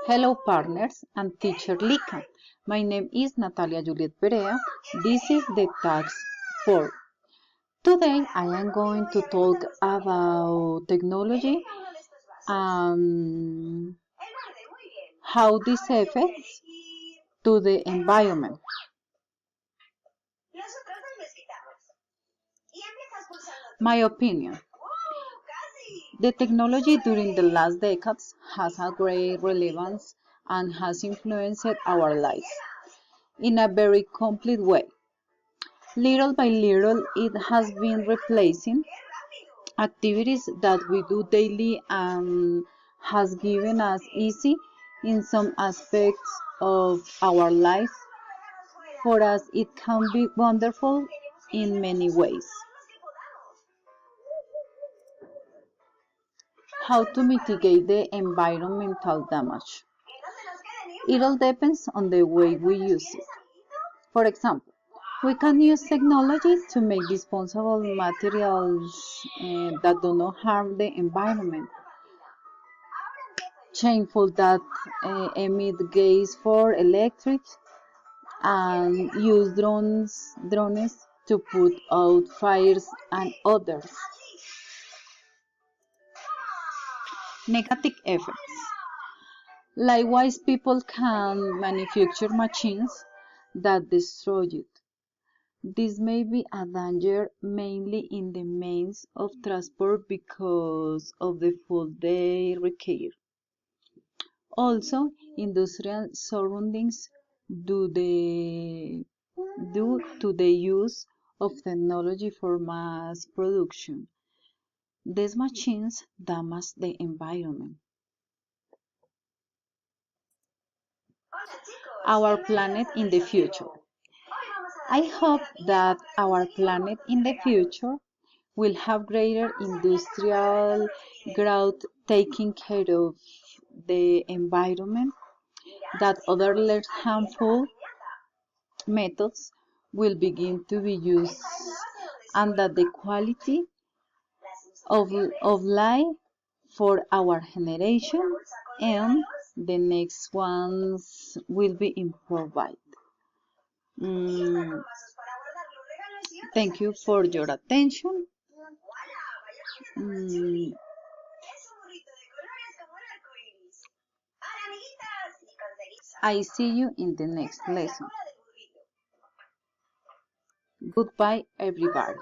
Hello partners and teacher Lika. My name is Natalia Juliet Perea. This is the task 4. Today I am going to talk about technology and how this affects to the environment. My opinion. The technology during the last decades has a great relevance and has influenced our lives in a very complete way. Little by little, it has been replacing activities that we do daily and has given us easy in some aspects of our lives. For us, it can be wonderful in many ways. How to mitigate the environmental damage? It all depends on the way we use it. For example, we can use technology to make disposable materials that do not harm the environment, shameful that emit gas for electric, and use drones to put out fires and others. Negative effects. Likewise, people can manufacture machines that destroy it. This may be a danger mainly in the means of transport because of the fuel they require. Also, industrial surroundings due to the use of technology for mass production. These machines damage the environment. Our planet in the future. I hope that our planet in the future will have greater industrial growth taking care of the environment, that other less harmful methods will begin to be used, and that the quality of life for our generation and the next ones will be improved. Thank you for your attention. I see you in the next lesson. Goodbye, everybody.